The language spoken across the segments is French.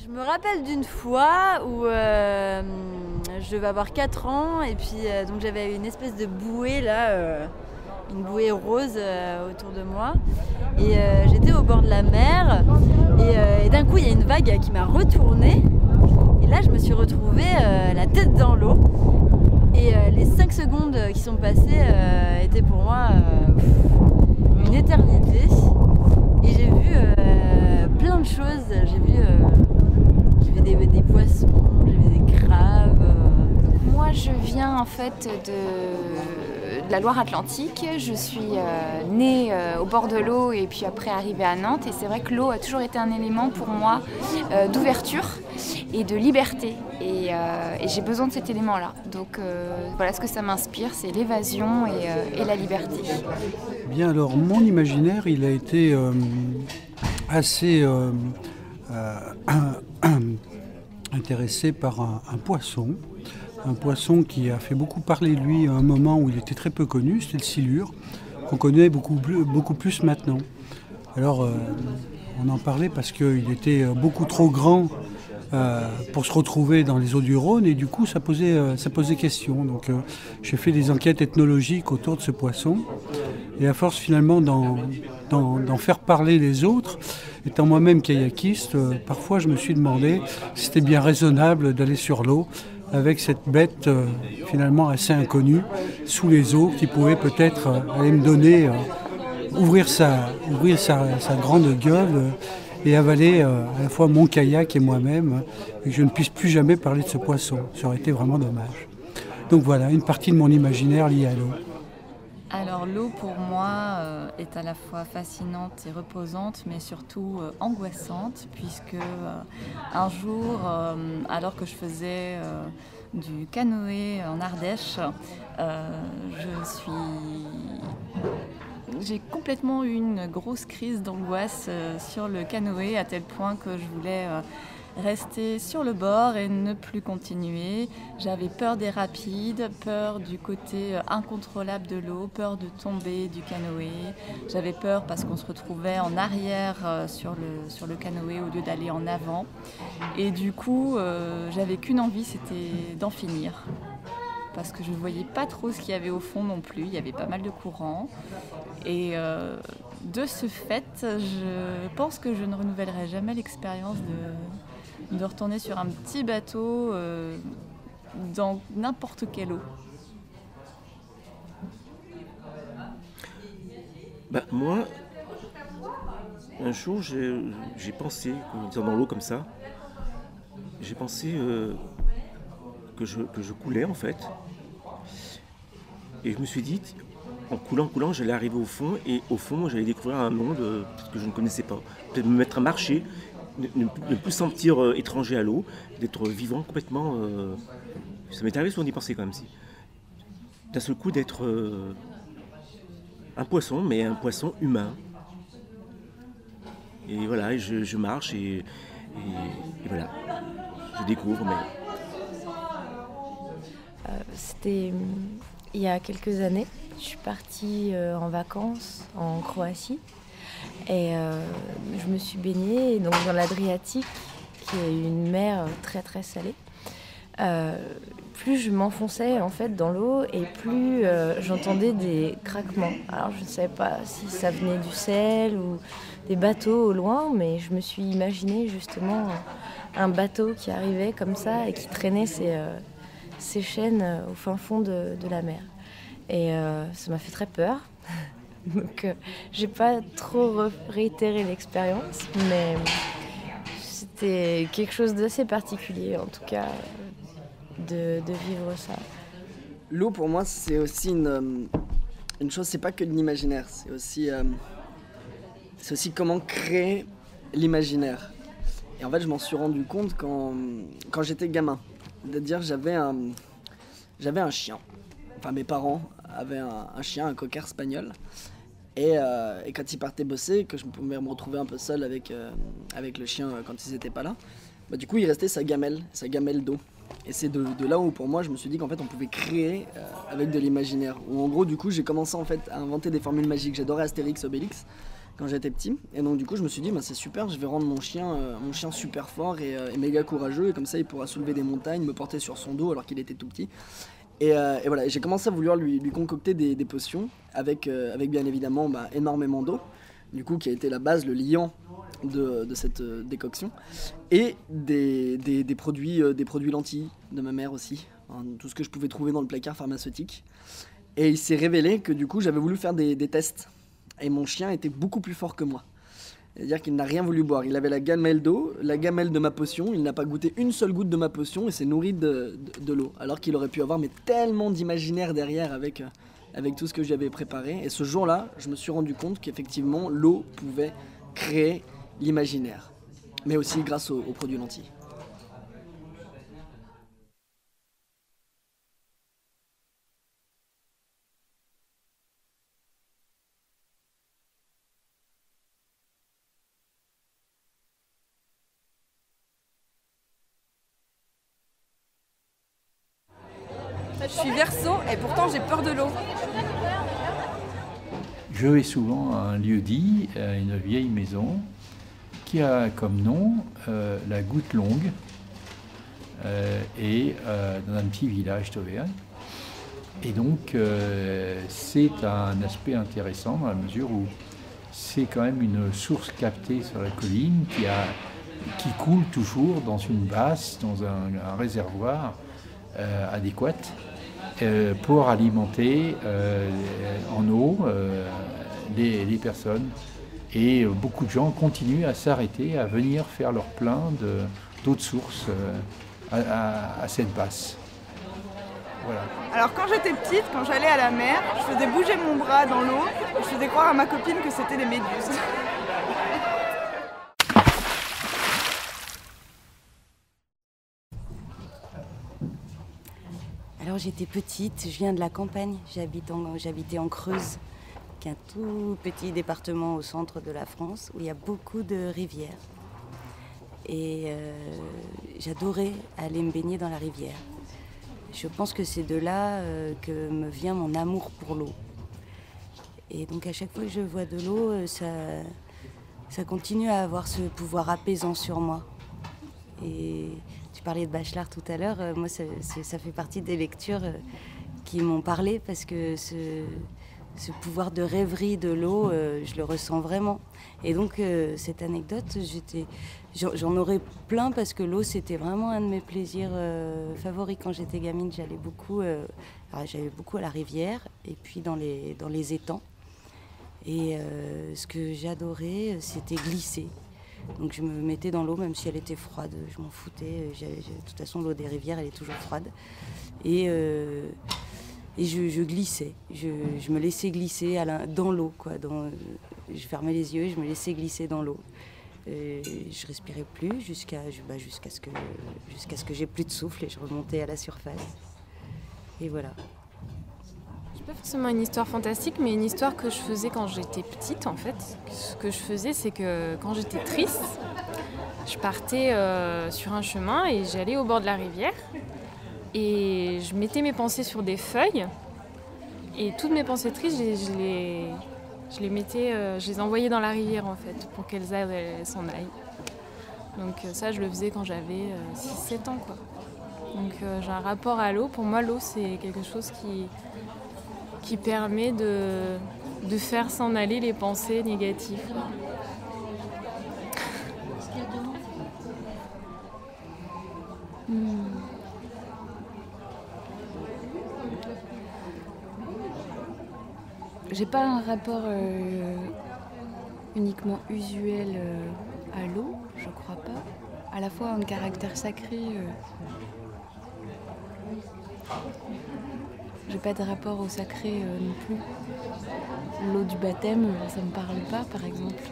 Je me rappelle d'une fois où je devais avoir 4 ans et puis donc j'avais une espèce de bouée là, une bouée rose autour de moi et j'étais au bord de la mer et d'un coup il y a une vague qui m'a retournée et là je me suis retrouvée la tête dans l'eau et les 5 secondes qui sont passées étaient pour moi une éternité et j'ai vu plein de choses, j'ai vu des poissons, j'ai vu des crabes. Moi, je viens en fait de la Loire-Atlantique. Je suis née au bord de l'eau et puis après arrivée à Nantes. Et c'est vrai que l'eau a toujours été un élément pour moi d'ouverture et de liberté. Et j'ai besoin de cet élément-là. Donc voilà ce que ça m'inspire, c'est l'évasion et la liberté. Bien alors, mon imaginaire, il a été assez intéressé par un poisson qui a fait beaucoup parler de lui à un moment où il était très peu connu, c'était le silure, qu'on connaît beaucoup plus maintenant. Alors, on en parlait parce qu'il était beaucoup trop grand pour se retrouver dans les eaux du Rhône et du coup ça posait question. Donc j'ai fait des enquêtes ethnologiques autour de ce poisson et à force finalement d'en faire parler les autres, étant moi-même kayakiste, parfois je me suis demandé si c'était bien raisonnable d'aller sur l'eau avec cette bête finalement assez inconnue sous les eaux qui pouvait peut-être aller me donner, ouvrir sa grande gueule et avaler à la fois mon kayak et moi-même, et que je ne puisse plus jamais parler de ce poisson. Ça aurait été vraiment dommage. Donc voilà, une partie de mon imaginaire liée à l'eau. Alors l'eau pour moi est à la fois fascinante et reposante, mais surtout angoissante, puisque un jour, alors que je faisais du canoë en Ardèche, j'ai complètement eu une grosse crise d'angoisse sur le canoë, à tel point que je voulais rester sur le bord et ne plus continuer. J'avais peur des rapides, peur du côté incontrôlable de l'eau, peur de tomber du canoë. J'avais peur parce qu'on se retrouvait en arrière sur le canoë au lieu d'aller en avant. Et du coup, j'avais qu'une envie, c'était d'en finir. Parce que je ne voyais pas trop ce qu'il y avait au fond non plus. Il y avait pas mal de courants. Et de ce fait, je pense que je ne renouvellerai jamais l'expérience de retourner sur un petit bateau dans n'importe quelle eau. Moi, un jour, j'ai pensé, en étant dans l'eau comme ça, j'ai pensé que je coulais en fait. Et je me suis dit, en coulant, j'allais arriver au fond, et au fond, j'allais découvrir un monde que je ne connaissais pas. Peut-être me mettre à marcher, ne plus sentir étranger à l'eau, d'être vivant complètement. Ça m'est arrivé souvent d'y penser quand même. D'un seul coup, d'être un poisson, mais un poisson humain. Et voilà, et je marche, et voilà, je découvre. C'était il y a quelques années. Je suis partie en vacances en Croatie et je me suis baignée donc, dans l'Adriatique, qui est une mer très très salée. Plus je m'enfonçais en fait dans l'eau et plus j'entendais des craquements. Alors je ne savais pas si ça venait du sel ou des bateaux au loin, mais je me suis imaginé justement un bateau qui arrivait comme ça et qui traînait ses chaînes au fin fond de la mer. Et ça m'a fait très peur. Donc j'ai pas trop réitéré l'expérience, mais c'était quelque chose d'assez particulier en tout cas de vivre ça. L'eau pour moi c'est aussi une chose, c'est pas que de l'imaginaire, c'est aussi comment créer l'imaginaire. Et en fait je m'en suis rendu compte quand j'étais gamin. C'est-à-dire j'avais un chien. Enfin mes parents avaient un chien, un cocker spaniel. Et quand ils partaient bosser, que je pouvais me retrouver un peu seul avec le chien quand ils n'étaient pas là, du coup il restait sa gamelle d'eau. Et c'est de là où pour moi je me suis dit qu'en fait on pouvait créer avec de l'imaginaire. Où en gros du coup j'ai commencé en fait à inventer des formules magiques. J'adorais Astérix, Obélix. quand j'étais petit. Et donc du coup je me suis dit c'est super, je vais rendre mon chien super fort et méga courageux, et comme ça il pourra soulever des montagnes, me porter sur son dos alors qu'il était tout petit. Et voilà, j'ai commencé à vouloir lui concocter des potions avec bien évidemment énormément d'eau, du coup qui a été la base, le liant de cette décoction, et des produits lentilles de ma mère aussi, tout ce que je pouvais trouver dans le placard pharmaceutique. Et il s'est révélé que du coup j'avais voulu faire des tests, et mon chien était beaucoup plus fort que moi. C'est-à-dire qu'il n'a rien voulu boire. Il avait la gamelle d'eau, la gamelle de ma potion, il n'a pas goûté une seule goutte de ma potion et s'est nourri de l'eau. Alors qu'il aurait pu avoir tellement d'imaginaire derrière avec tout ce que j'avais préparé. Et ce jour-là, je me suis rendu compte qu'effectivement, l'eau pouvait créer l'imaginaire. Mais aussi grâce aux produits lentilles. Je suis Verseau et pourtant j'ai peur de l'eau. Je vais souvent à un lieu-dit, à une vieille maison, qui a comme nom la Goutte Longue, et dans un petit village d'Auvergne. Et donc c'est un aspect intéressant dans la mesure où c'est quand même une source captée sur la colline qui coule toujours dans une basse, dans un réservoir adéquat pour alimenter en eau les personnes. Et beaucoup de gens continuent à s'arrêter, à venir faire leur plein d'autres sources à cette basse. Voilà. Alors quand j'étais petite, quand j'allais à la mer, je faisais bouger mon bras dans l'eau, je faisais croire à ma copine que c'était des méduses. Alors j'étais petite, je viens de la campagne, j'habitais en Creuse, qui est un tout petit département au centre de la France où il y a beaucoup de rivières. Et j'adorais aller me baigner dans la rivière. Je pense que c'est de là que me vient mon amour pour l'eau. Et donc à chaque fois que je vois de l'eau, ça continue à avoir ce pouvoir apaisant sur moi. Et tu parlais de Bachelard tout à l'heure, moi ça fait partie des lectures qui m'ont parlé parce que ce pouvoir de rêverie de l'eau, je le ressens vraiment. Et donc cette anecdote, j'en aurais plein parce que l'eau c'était vraiment un de mes plaisirs favoris quand j'étais gamine. J'allais beaucoup à la rivière et puis dans les étangs. Et ce que j'adorais, c'était glisser. Donc je me mettais dans l'eau même si elle était froide, je m'en foutais. De toute façon l'eau des rivières elle est toujours froide. Et je glissais, je me laissais glisser dans l'eau, quoi. Je fermais les yeux et je me laissais glisser dans l'eau. Je respirais plus jusqu'à ce que j'ai plus de souffle et je remontais à la surface. Et voilà. Pas forcément une histoire fantastique, mais une histoire que je faisais quand j'étais petite en fait. Ce que je faisais, c'est que quand j'étais triste, je partais sur un chemin et j'allais au bord de la rivière et je mettais mes pensées sur des feuilles et toutes mes pensées tristes, je les envoyais dans la rivière en fait pour qu'elles s'en aillent. Donc ça, je le faisais quand j'avais 6-7 ans quoi. Donc j'ai un rapport à l'eau. Pour moi, l'eau, c'est quelque chose qui permet de faire s'en aller les pensées négatives. J'ai pas un rapport uniquement usuel à l'eau, je crois pas. À la fois un caractère sacré. J'ai pas de rapport au sacré non plus. L'eau du baptême, ça me parle pas, par exemple.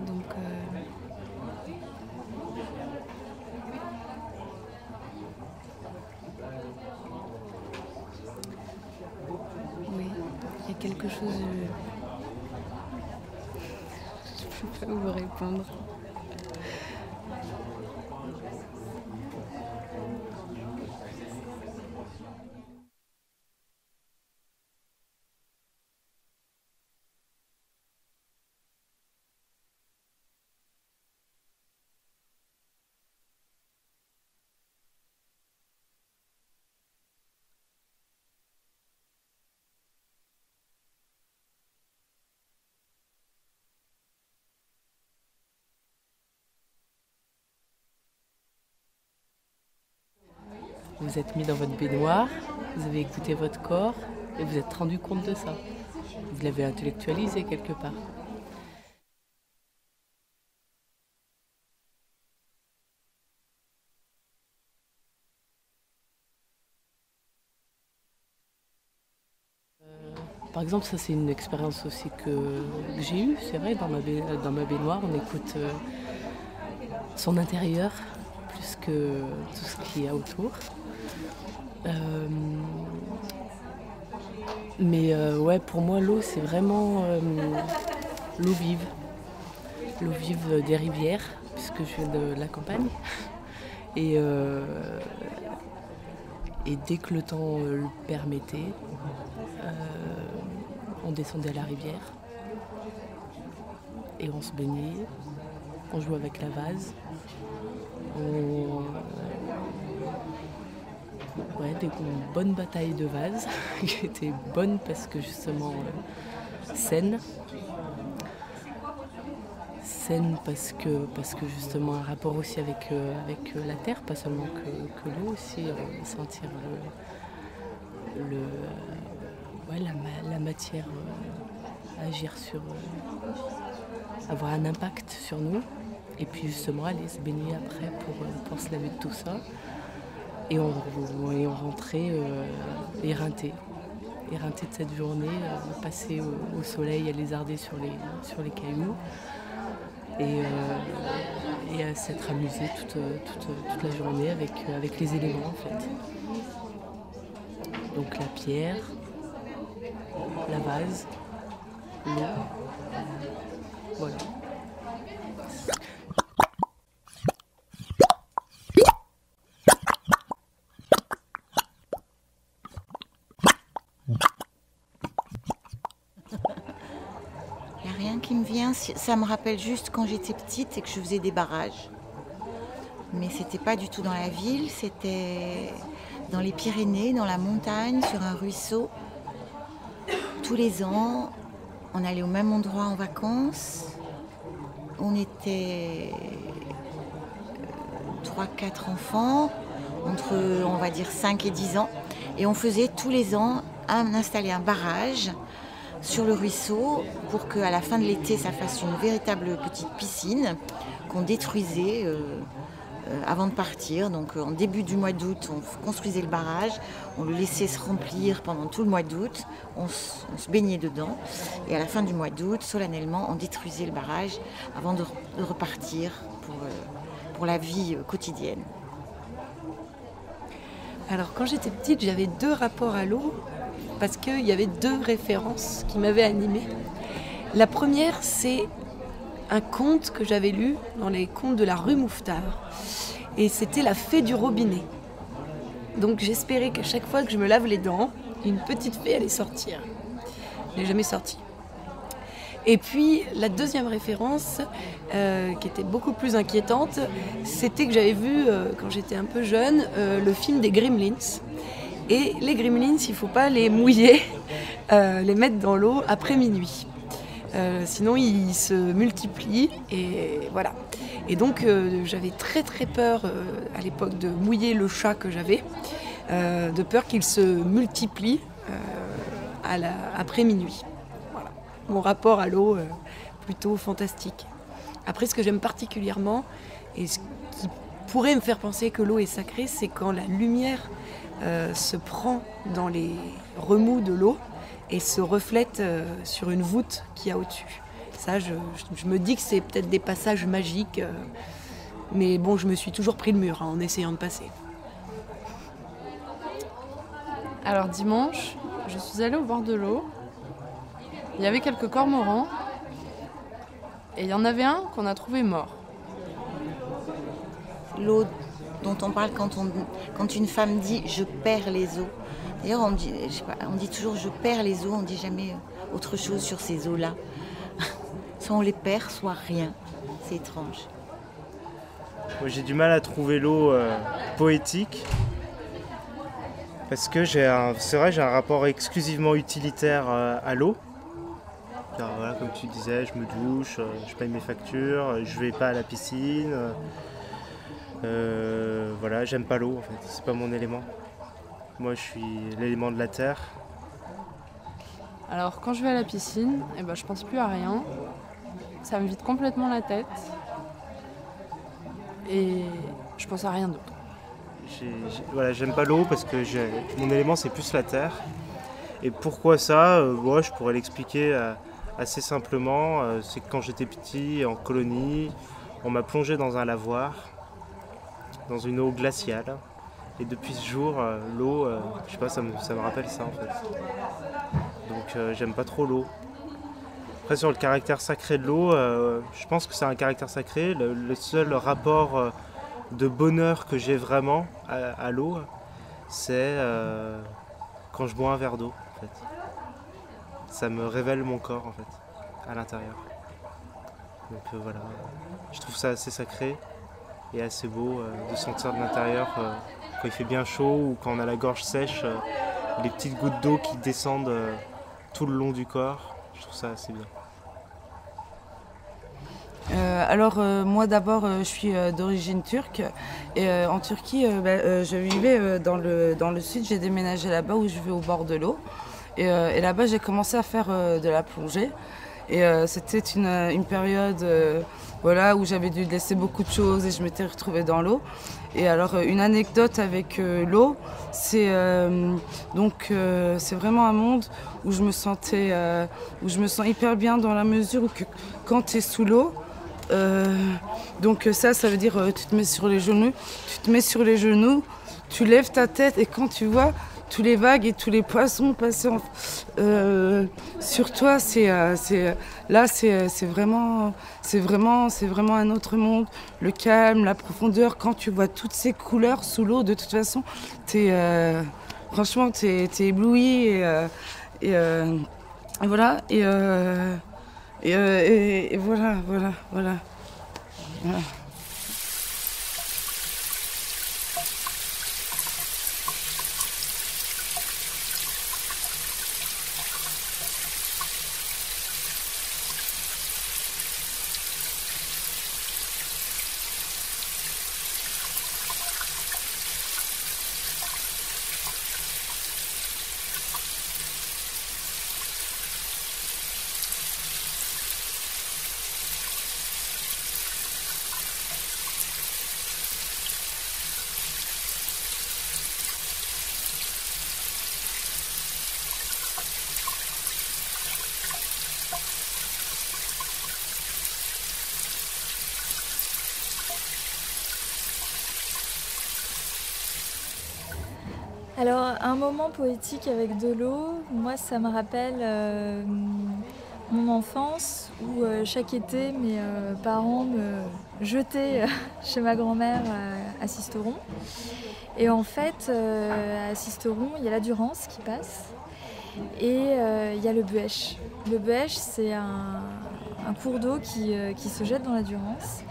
Donc, oui, il y a quelque chose. Je peux pas vous répondre. Vous vous êtes mis dans votre baignoire, vous avez écouté votre corps et vous êtes rendu compte de ça. Vous l'avez intellectualisé quelque part. Par exemple, ça c'est une expérience aussi que j'ai eue, c'est vrai, dans ma baignoire, on écoute son intérieur plus que tout ce qu'il y a autour. Mais ouais, pour moi, l'eau, c'est vraiment l'eau vive. L'eau vive des rivières, puisque je viens de la campagne. Et dès que le temps le permettait, on descendait à la rivière et on se baignait, on jouait avec la vase. Ouais, une bonne bataille de vases qui était bonne parce que justement saine. Saine parce que justement un rapport aussi avec la terre, pas seulement que l'eau aussi, sentir la matière agir sur, avoir un impact sur nous. Et puis justement aller se baigner après pour se laver de tout ça. Et on rentrait éreinté de cette journée, passé au soleil, à lézarder sur les cailloux et à s'être amusé toute la journée avec les éléments en fait. Donc la pierre, la vase, l'eau, voilà. Rien qui me vient, ça me rappelle juste quand j'étais petite et que je faisais des barrages. Mais c'était pas du tout dans la ville, c'était dans les Pyrénées, dans la montagne, sur un ruisseau. Tous les ans, on allait au même endroit en vacances. On était 3-4 enfants, entre on va dire 5 et 10 ans. Et on faisait tous les ans installer un barrage sur le ruisseau pour qu'à la fin de l'été, ça fasse une véritable petite piscine qu'on détruisait avant de partir. Donc en début du mois d'août, on construisait le barrage, on le laissait se remplir pendant tout le mois d'août, on se baignait dedans et à la fin du mois d'août, solennellement, on détruisait le barrage avant de repartir pour la vie quotidienne. Alors quand j'étais petite, j'avais 2 rapports à l'eau parce qu'il y avait 2 références qui m'avaient animée. La première, c'est un conte que j'avais lu dans les contes de la rue Mouffetard. Et c'était la fée du robinet. Donc j'espérais qu'à chaque fois que je me lave les dents, une petite fée allait sortir. Elle n'est jamais sortie. Et puis la deuxième référence, qui était beaucoup plus inquiétante, c'était que j'avais vu, quand j'étais un peu jeune, le film des Gremlins. Et les Gremlins, il ne faut pas les mouiller, les mettre dans l'eau après minuit. Sinon, ils se multiplient et voilà. Et donc, j'avais très très peur à l'époque de mouiller le chat que j'avais, de peur qu'il se multiplie après minuit. Voilà. Mon rapport à l'eau, plutôt fantastique. Après, ce que j'aime particulièrement, et ce qui pourrait me faire penser que l'eau est sacrée, c'est quand la lumière se prend dans les remous de l'eau et se reflète sur une voûte qu'il y a au-dessus. Ça, je me dis que c'est peut-être des passages magiques, mais bon, je me suis toujours pris le mur en essayant de passer. Alors dimanche, je suis allée au bord de l'eau. Il y avait quelques cormorans et il y en avait un qu'on a trouvé mort. L'eau dont on parle quand une femme dit « je perds les os ». D'ailleurs, on dit toujours « je perds les os », on ne dit jamais autre chose sur ces os-là. Soit on les perd, soit rien. C'est étrange. Moi, j'ai du mal à trouver l'eau poétique parce que c'est vrai, j'ai un rapport exclusivement utilitaire à l'eau. Alors, voilà, comme tu disais, je me douche, je paye mes factures, je vais pas à la piscine. Voilà, j'aime pas l'eau en fait, c'est pas mon élément. Moi je suis l'élément de la terre. Alors quand je vais à la piscine, je pense plus à rien. Ça me vide complètement la tête. Et je pense à rien d'autre. Voilà, j'aime pas l'eau parce que mon élément c'est plus la terre. Et pourquoi ça je pourrais l'expliquer assez simplement. C'est que quand j'étais petit, en colonie, on m'a plongé dans un lavoir, dans une eau glaciale. Et depuis ce jour, l'eau, je sais pas, ça me rappelle ça en fait. Donc j'aime pas trop l'eau. Après sur le caractère sacré de l'eau, je pense que c'est un caractère sacré. Le seul rapport de bonheur que j'ai vraiment à l'eau, c'est quand je bois un verre d'eau en fait. Ça me révèle mon corps en fait, à l'intérieur. Donc voilà, je trouve ça assez sacré et assez beau de sentir de l'intérieur quand il fait bien chaud ou quand on a la gorge sèche, les petites gouttes d'eau qui descendent tout le long du corps. Je trouve ça assez bien. Moi d'abord je suis d'origine turque et en Turquie je vivais dans le sud, j'ai déménagé là-bas où je vais au bord de l'eau et là-bas j'ai commencé à faire de la plongée et c'était une période où j'avais dû laisser beaucoup de choses et je m'étais retrouvée dans l'eau. Et alors une anecdote avec l'eau, c'est vraiment un monde où je me sens hyper bien dans la mesure où quand tu es sous l'eau, ça veut dire tu te mets sur les genoux, tu lèves ta tête et quand tu vois tous les vagues et tous les poissons passer sur toi, c'est vraiment un autre monde. Le calme, la profondeur, quand tu vois toutes ces couleurs sous l'eau, de toute façon, franchement, t'es ébloui et voilà. Et voilà. Alors, un moment poétique avec de l'eau, moi ça me rappelle mon enfance où chaque été mes parents me jetaient chez ma grand-mère à Sisteron. Et en fait, à Sisteron, il y a la Durance qui passe et il y a le Buèche. Le Buèche, c'est un cours d'eau qui se jette dans la Durance.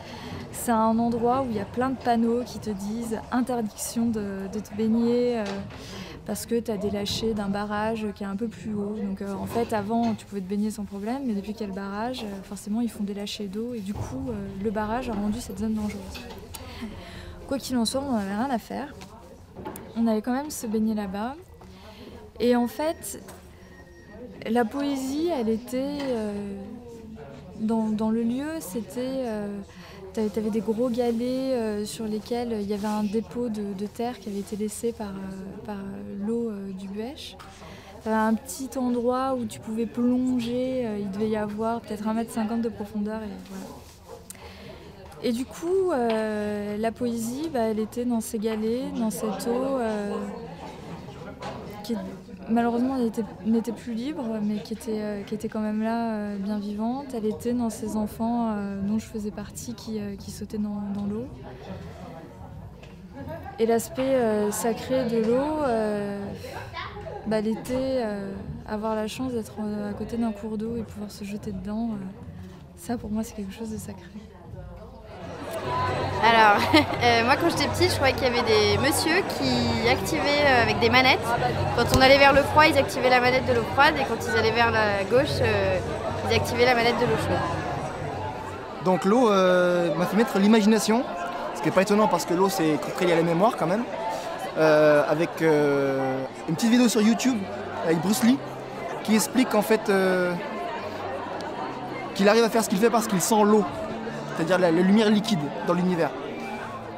C'est un endroit où il y a plein de panneaux qui te disent interdiction de te baigner parce que tu as des lâchers d'un barrage qui est un peu plus haut. Donc en fait avant tu pouvais te baigner sans problème, mais depuis qu'il y a le barrage, forcément ils font des lâchers d'eau et du coup le barrage a rendu cette zone dangereuse. Quoi qu'il en soit, on n'avait rien à faire. On allait quand même se baigner là-bas. Et en fait, la poésie, elle était dans le lieu, c'était... T'avais des gros galets sur lesquels il y avait un dépôt de terre qui avait été laissé par l'eau du Buèche. T'avais un petit endroit où tu pouvais plonger, il devait y avoir peut-être 1,50 m de profondeur. Et, voilà. Et du coup, la poésie, elle était dans ces galets, dans cette eau qui malheureusement n'était plus libre, mais qui était quand même là, bien vivante. Elle était dans ces enfants dont je faisais partie qui sautaient dans l'eau. Et l'aspect sacré de l'eau, l'été, avoir la chance d'être à côté d'un cours d'eau et pouvoir se jeter dedans, ça pour moi c'est quelque chose de sacré. Alors, moi quand j'étais petite, je croyais qu'il y avait des messieurs qui activaient avec des manettes. Quand on allait vers le froid, ils activaient la manette de l'eau froide et quand ils allaient vers la gauche, ils activaient la manette de l'eau chaude. Donc l'eau m'a fait mettre l'imagination, parce qui n'est pas étonnant parce que l'eau c'est très lié à la mémoire quand même, avec une petite vidéo sur YouTube avec Bruce Lee qui explique en fait qu'il arrive à faire ce qu'il fait parce qu'il sent l'eau, c'est-à-dire la lumière liquide dans l'univers.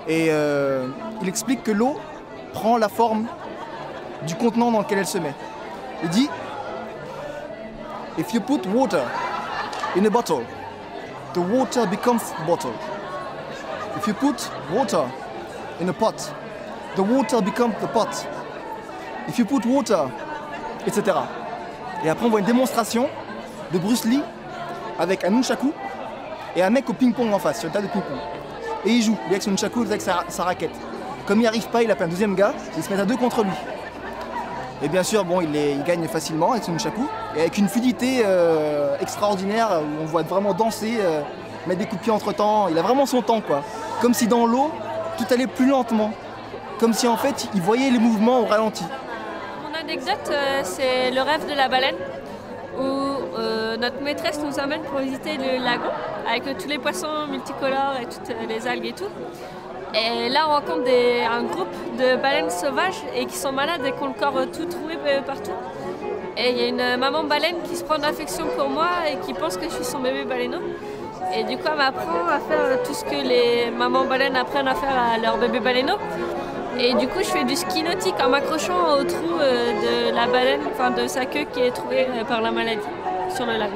Et il explique que l'eau prend la forme du contenant dans lequel elle se met. Il dit If you put water in a bottle, the water becomes the bottle. If you put water in a pot, the water becomes the pot. If you put water, etc. Et après on voit une démonstration de Bruce Lee avec un nunchaku et un mec au ping-pong en face, sur le tas de ping-pong. Et il joue, lui avec son nunchaku, avec sa raquette. Comme il n'y arrive pas, il appelle un deuxième gars, ils se mettent à deux contre lui. Et bien sûr, bon, il gagne facilement avec son nunchaku, et avec une fluidité extraordinaire, où on voit vraiment danser, mettre des coups de pied entre temps. Il a vraiment son temps, quoi. Comme si dans l'eau, tout allait plus lentement. Comme si en fait, il voyait les mouvements au ralenti. Mon anecdote, c'est le rêve de la baleine, où notre maîtresse nous emmène pour visiter le lagon, avec tous les poissons multicolores et toutes les algues et tout. Et là, on rencontre un groupe de baleines sauvages et qui sont malades et qui ont le corps tout troué partout. Et il y a une maman baleine qui se prend d'affection pour moi et qui pense que je suis son bébé baleineau. Et du coup, elle m'apprend à faire tout ce que les mamans baleines apprennent à faire à leur bébé baleineau. Et du coup, je fais du ski nautique en m'accrochant au trou de la baleine, enfin de sa queue qui est trouée par la maladie sur le lac.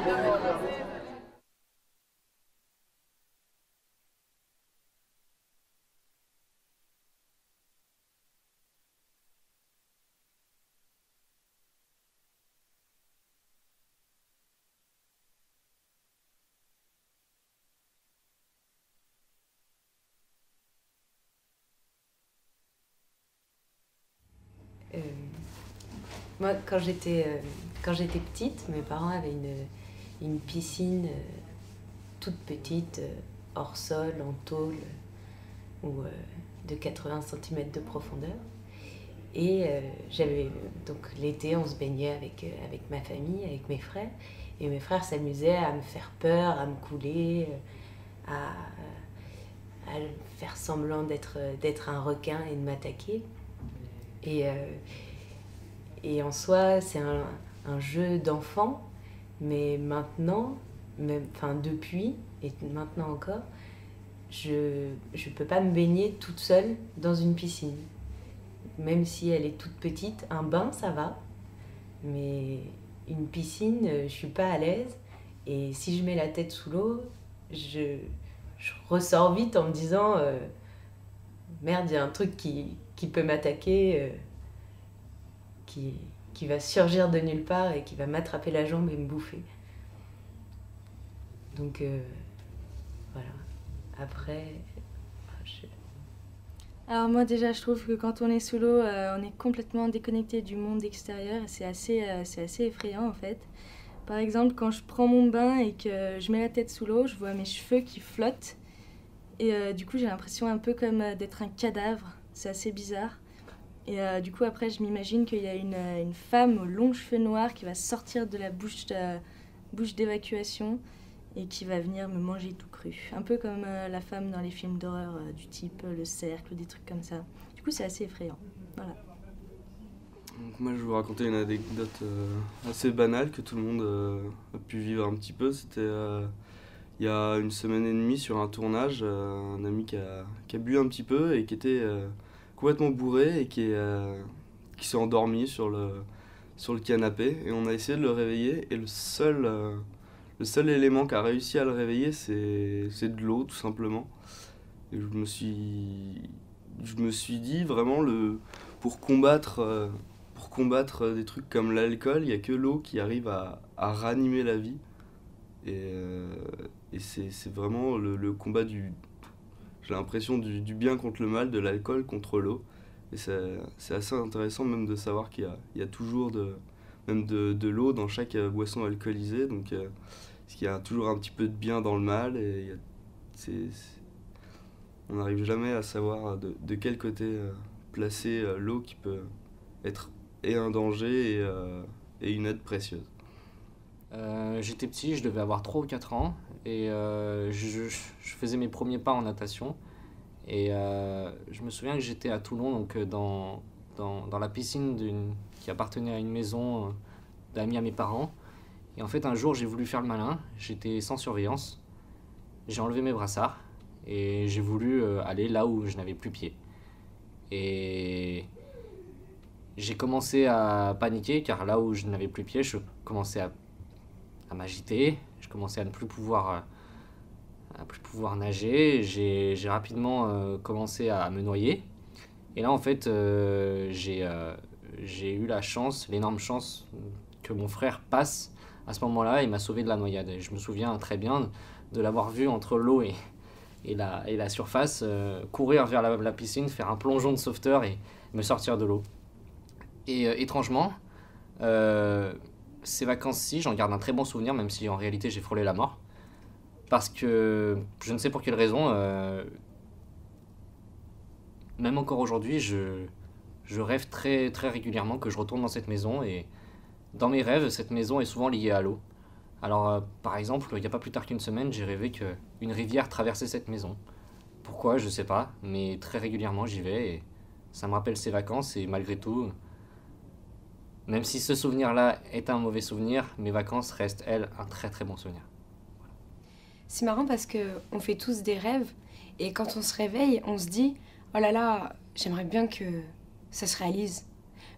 Moi, quand j'étais petite, mes parents avaient une piscine toute petite, hors sol, en tôle, de 80 cm de profondeur. Et donc l'été, on se baignait avec ma famille, avec mes frères. Et mes frères s'amusaient à me faire peur, à me couler, à faire semblant d'être un requin et de m'attaquer. Et en soi, c'est un jeu d'enfant, mais maintenant, depuis, et maintenant encore, je peux pas me baigner toute seule dans une piscine. Même si elle est toute petite, un bain, ça va, mais une piscine, je suis pas à l'aise. Et si je mets la tête sous l'eau, je ressors vite en me disant merde, il y a un truc qui peut m'attaquer, qui va surgir de nulle part et qui va m'attraper la jambe et me bouffer. Donc voilà. Après, Alors moi déjà je trouve que quand on est sous l'eau, on est complètement déconnecté du monde extérieur et c'est assez effrayant en fait. Par exemple, quand je prends mon bain et que je mets la tête sous l'eau, je vois mes cheveux qui flottent et du coup j'ai l'impression un peu comme d'être un cadavre. C'est assez bizarre. Et du coup après je m'imagine qu'il y a une femme aux longs cheveux noirs qui va sortir de la bouche d'évacuation et qui va venir me manger tout cru. Un peu comme la femme dans les films d'horreur du type Le Cercle, des trucs comme ça. Du coup c'est assez effrayant. Voilà. Donc moi je vais vous raconter une anecdote assez banale que tout le monde a pu vivre un petit peu. C'était il y a une semaine et demie sur un tournage, un ami qui a bu un petit peu et qui était complètement bourré et qui s'est endormi sur le canapé. Et on a essayé de le réveiller et le seul élément qui a réussi à le réveiller, c'est de l'eau, tout simplement. Et je me suis dit, vraiment, pour combattre des trucs comme l'alcool, il n'y a que l'eau qui arrive à ranimer la vie. Et c'est vraiment le combat j'ai l'impression du bien contre le mal, de l'alcool contre l'eau. Et c'est assez intéressant même de savoir qu'il y a toujours de l'eau dans chaque boisson alcoolisée. Donc parce qu'il y a toujours un petit peu de bien dans le mal. Et on n'arrive jamais à savoir de quel côté placer l'eau qui peut être et un danger et une aide précieuse. J'étais petit, je devais avoir 3 ou 4 ans et je faisais mes premiers pas en natation. Et je me souviens que j'étais à Toulon, donc dans la piscine qui appartenait à une maison d'amis à mes parents. Et en fait, un jour, j'ai voulu faire le malin. J'étais sans surveillance. J'ai enlevé mes brassards et j'ai voulu aller là où je n'avais plus pied. Et j'ai commencé à paniquer car là où je n'avais plus pied, je commençais à m'agiter. Je commençais à ne plus pouvoir nager. J'ai rapidement commencé à me noyer. Et là, en fait, j'ai eu la chance, l'énorme chance que mon frère passe à ce moment-là, il m'a sauvé de la noyade. Et je me souviens très bien de l'avoir vu entre l'eau et la surface, courir vers la piscine, faire un plongeon de sauveteur et me sortir de l'eau. Et étrangement, ces vacances-ci, j'en garde un très bon souvenir, même si en réalité j'ai frôlé la mort. Parce que je ne sais pour quelle raison, même encore aujourd'hui, je rêve très, très régulièrement que je retourne dans cette maison. Et dans mes rêves, cette maison est souvent liée à l'eau. Alors, par exemple, il n'y a pas plus tard qu'une semaine, j'ai rêvé qu'une rivière traversait cette maison. Pourquoi, je ne sais pas, mais très régulièrement j'y vais et ça me rappelle ces vacances. Et malgré tout, même si ce souvenir-là est un mauvais souvenir, mes vacances restent, elles, un très très bon souvenir. C'est marrant parce qu'on fait tous des rêves et quand on se réveille, on se dit « Oh là là, j'aimerais bien que ça se réalise ».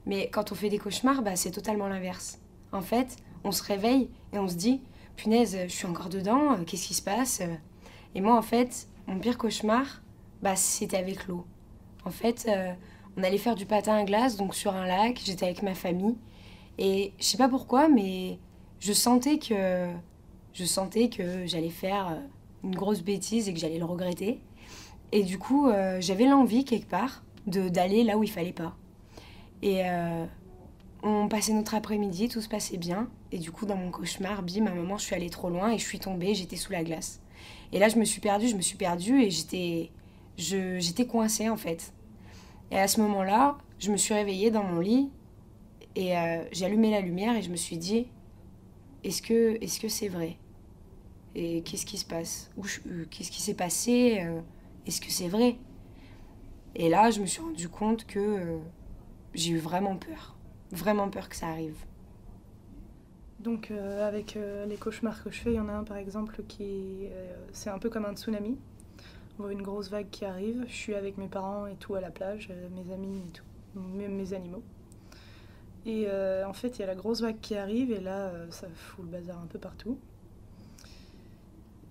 Mais quand on fait des cauchemars, c'est totalement l'inverse. En fait, on se réveille et on se dit « Punaise, je suis encore dedans, qu'est-ce qui se passe ?» Et moi, en fait, mon pire cauchemar, c'était avec l'eau. En fait, on allait faire du patin à glace, donc sur un lac, j'étais avec ma famille. Et je sais pas pourquoi, mais je sentais que j'allais faire une grosse bêtise et que j'allais le regretter. Et du coup, j'avais l'envie, quelque part, d'aller là où il fallait pas. Et on passait notre après-midi, tout se passait bien. Et du coup, dans mon cauchemar, bim, à un moment, je suis allée trop loin et je suis tombée, j'étais sous la glace. Et là, je me suis perdue et j'étais coincée, en fait. Et à ce moment-là, je me suis réveillée dans mon lit et j'ai allumé la lumière et je me suis dit, est-ce que c'est vrai ? Et qu'est-ce qui se passe ? Qu'est-ce qui s'est passé ? Est-ce que c'est vrai ? Et là, je me suis rendu compte que j'ai eu vraiment peur que ça arrive. Donc avec les cauchemars que je fais, il y en a un par exemple c'est un peu comme un tsunami. On voit une grosse vague qui arrive, je suis avec mes parents et tout à la plage, mes amis et tout, même mes animaux. Et en fait, il y a la grosse vague qui arrive et là, ça fout le bazar un peu partout.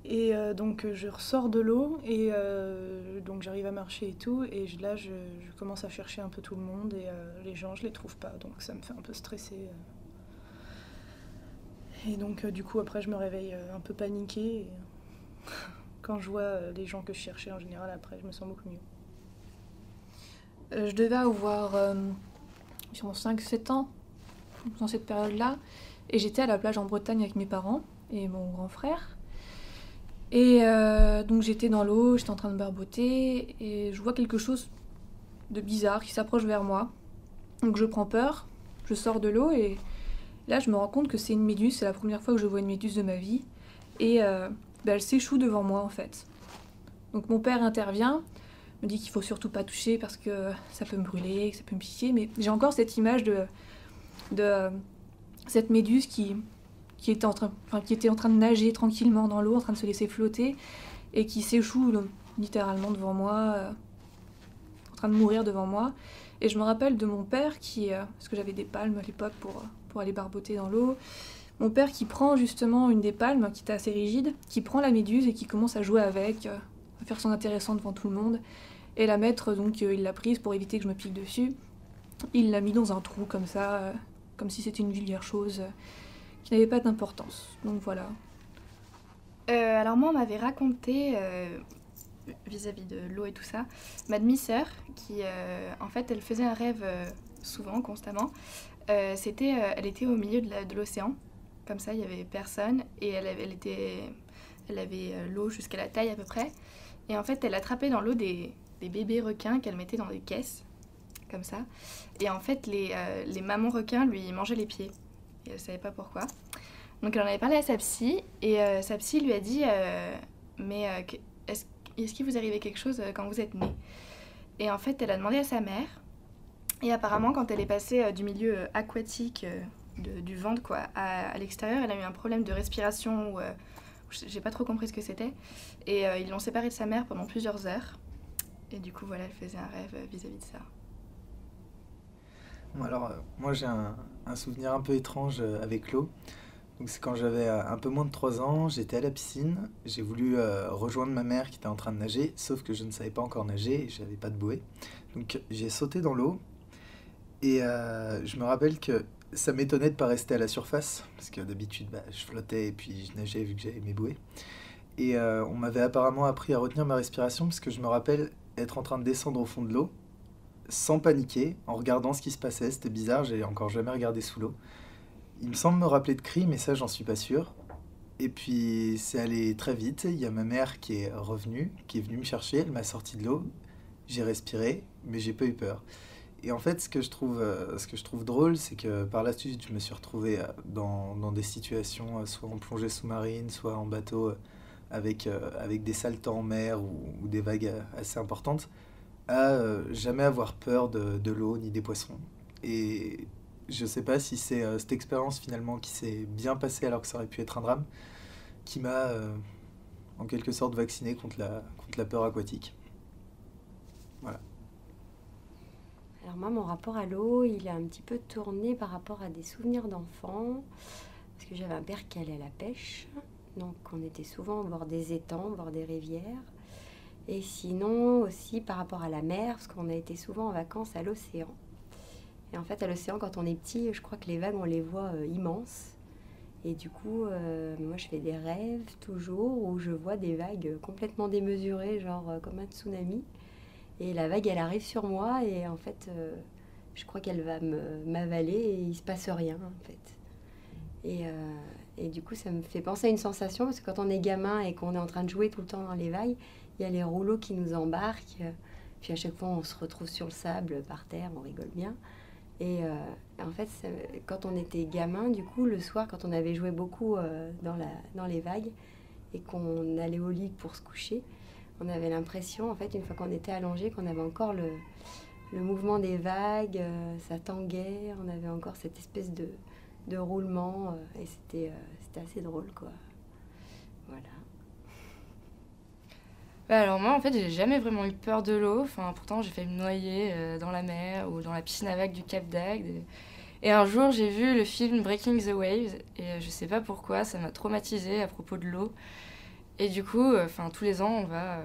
Et donc je ressors de l'eau et donc j'arrive à marcher et tout. Et là, je commence à chercher un peu tout le monde et les gens, je les trouve pas. Donc ça me fait un peu stresser. Et donc du coup, après, je me réveille un peu paniquée. Et quand je vois les gens que je cherchais, en général, après, je me sens beaucoup mieux. Je devais avoir 5-7 ans dans cette période-là. Et j'étais à la plage en Bretagne avec mes parents et mon grand frère. Et donc j'étais dans l'eau, j'étais en train de barboter et je vois quelque chose de bizarre qui s'approche vers moi. Donc je prends peur, je sors de l'eau et là je me rends compte que c'est une méduse. C'est la première fois que je vois une méduse de ma vie. Et elle s'échoue devant moi en fait. Donc mon père intervient, me dit qu'il faut surtout pas toucher parce que ça peut me brûler, que ça peut me piquer. Mais j'ai encore cette image de cette méduse qui était en train de nager tranquillement dans l'eau, en train de se laisser flotter, et qui s'échoue littéralement devant moi, en train de mourir devant moi. Et je me rappelle de mon père parce que j'avais des palmes à l'époque pour aller barboter dans l'eau, mon père qui prend justement une des palmes, qui était assez rigide, qui prend la méduse et qui commence à jouer avec, à faire son intéressant devant tout le monde, et la mettre, donc il l'a prise pour éviter que je me pique dessus. Il l'a mis dans un trou comme ça, comme si c'était une vulgaire chose qui n'avait pas d'importance. Donc voilà. Alors moi, on m'avait raconté, vis-à-vis de l'eau et tout ça, ma demi-sœur, qui en fait, elle faisait un rêve souvent, constamment. Elle était au milieu de l'océan, comme ça, il n'y avait personne, et elle avait l'eau jusqu'à la taille à peu près. Et en fait, elle attrapait dans l'eau des bébés requins qu'elle mettait dans des caisses, comme ça. Et en fait, les mamans requins lui mangeaient les pieds. Et elle ne savait pas pourquoi. Donc elle en avait parlé à sa psy, et sa psy lui a dit est-ce qu'il vous arrivait quelque chose quand vous êtes né? Et en fait, elle a demandé à sa mère. Et apparemment, quand elle est passée du milieu aquatique, du ventre quoi, à l'extérieur, elle a eu un problème de respiration où j'ai pas trop compris ce que c'était. Et ils l'ont séparée de sa mère pendant plusieurs heures. Et du coup, voilà, elle faisait un rêve vis-à-vis de ça. Bon, alors, moi j'ai un souvenir un peu étrange avec l'eau. Donc c'est quand j'avais un peu moins de 3 ans, j'étais à la piscine, j'ai voulu rejoindre ma mère qui était en train de nager, sauf que je ne savais pas encore nager et je n'avais pas de bouée. Donc j'ai sauté dans l'eau et je me rappelle que ça m'étonnait de ne pas rester à la surface, parce que d'habitude je flottais et puis je nageais vu que j'avais mes bouées. Et on m'avait apparemment appris à retenir ma respiration, parce que je me rappelle être en train de descendre au fond de l'eau, sans paniquer, en regardant ce qui se passait. C'était bizarre, j'ai encore jamais regardé sous l'eau. Il me semble me rappeler de cris, mais ça, j'en suis pas sûr. Et puis, c'est allé très vite. Il y a ma mère qui est revenue, qui est venue me chercher. Elle m'a sorti de l'eau. J'ai respiré, mais j'ai pas eu peur. Et en fait, ce que je trouve drôle, c'est que par la suite, je me suis retrouvé dans des situations, soit en plongée sous-marine, soit en bateau, avec des saltants en mer ou des vagues assez importantes, à jamais avoir peur de l'eau ni des poissons. Et je sais pas si c'est cette expérience finalement qui s'est bien passée alors que ça aurait pu être un drame, qui m'a en quelque sorte vacciné contre la peur aquatique. Voilà. Alors moi, mon rapport à l'eau, il a un petit peu tourné par rapport à des souvenirs d'enfants, parce que j'avais un père qui allait à la pêche, donc on était souvent au bord des étangs, au bord des rivières. Et sinon aussi par rapport à la mer, parce qu'on a été souvent en vacances à l'océan. Et en fait, à l'océan, quand on est petit, je crois que les vagues, on les voit immenses. Et du coup, moi, je fais des rêves toujours où je vois des vagues complètement démesurées, genre comme un tsunami. Et la vague, elle arrive sur moi et en fait, je crois qu'elle va m'avaler et il se passe rien, en fait. Et du coup, ça me fait penser à une sensation, parce que quand on est gamin et qu'on est en train de jouer tout le temps dans les vagues, il y a les rouleaux qui nous embarquent. Puis à chaque fois, on se retrouve sur le sable, par terre, on rigole bien. Et en fait, quand on était gamin, du coup, le soir, quand on avait joué beaucoup dans les vagues et qu'on allait au lit pour se coucher, on avait l'impression, en fait, une fois qu'on était allongé, qu'on avait encore le mouvement des vagues, ça tanguait, on avait encore cette espèce de roulement, et c'était assez drôle, quoi. Voilà. Alors moi, en fait, j'ai jamais vraiment eu peur de l'eau. Enfin, pourtant, j'ai failli me noyer dans la mer ou dans la piscine à vagues du Cap d'Agde. Et un jour, j'ai vu le film Breaking the Waves, et je sais pas pourquoi, ça m'a traumatisée à propos de l'eau. Et du coup, tous les ans, on va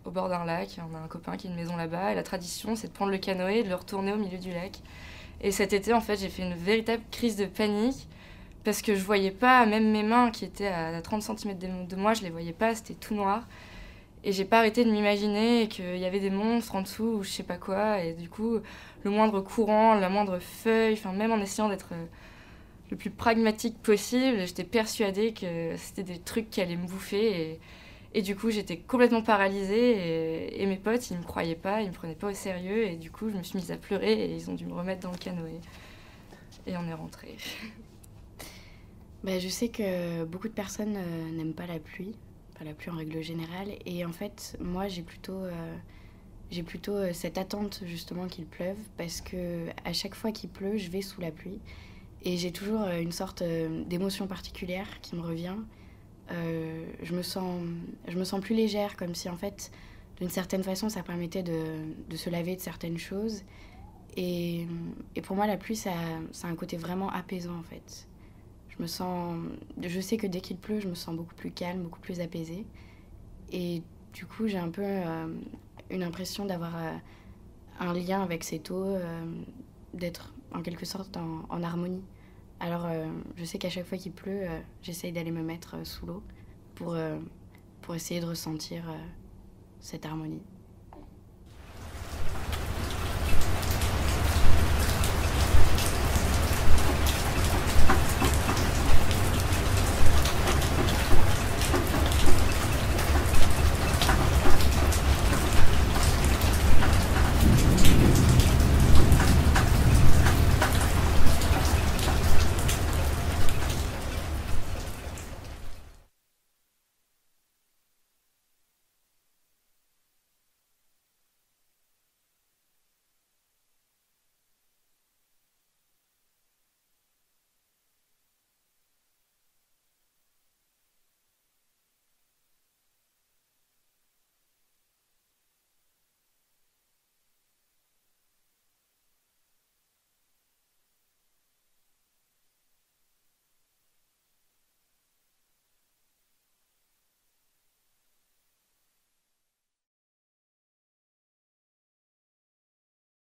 au bord d'un lac. On a un copain qui a une maison là-bas, et la tradition, c'est de prendre le canoë et de le retourner au milieu du lac. Et cet été, en fait, j'ai fait une véritable crise de panique, parce que je voyais pas, même mes mains qui étaient à 30 cm de moi, je les voyais pas, c'était tout noir. Et j'ai pas arrêté de m'imaginer qu'il y avait des monstres en dessous ou je sais pas quoi. Et du coup, le moindre courant, la moindre feuille, même en essayant d'être le plus pragmatique possible, j'étais persuadée que c'était des trucs qui allaient me bouffer. Et du coup, j'étais complètement paralysée. Et mes potes, ils me croyaient pas, ils me prenaient pas au sérieux. Et du coup, je me suis mise à pleurer et ils ont dû me remettre dans le canoë. Et on est rentrés. Je sais que beaucoup de personnes n'aiment pas la pluie en règle générale. Et en fait, moi, j'ai plutôt cette attente justement qu'il pleuve, parce que à chaque fois qu'il pleut, je vais sous la pluie. Et j'ai toujours une sorte d'émotion particulière qui me revient. Je me sens plus légère, comme si en fait, d'une certaine façon, ça permettait de se laver de certaines choses. Et pour moi, la pluie, ça a un côté vraiment apaisant en fait. Je sais que dès qu'il pleut, je me sens beaucoup plus calme, beaucoup plus apaisée. Et du coup, j'ai un peu une impression d'avoir un lien avec cette eau, d'être en quelque sorte en harmonie. Alors, je sais qu'à chaque fois qu'il pleut, j'essaye d'aller me mettre sous l'eau pour essayer de ressentir cette harmonie.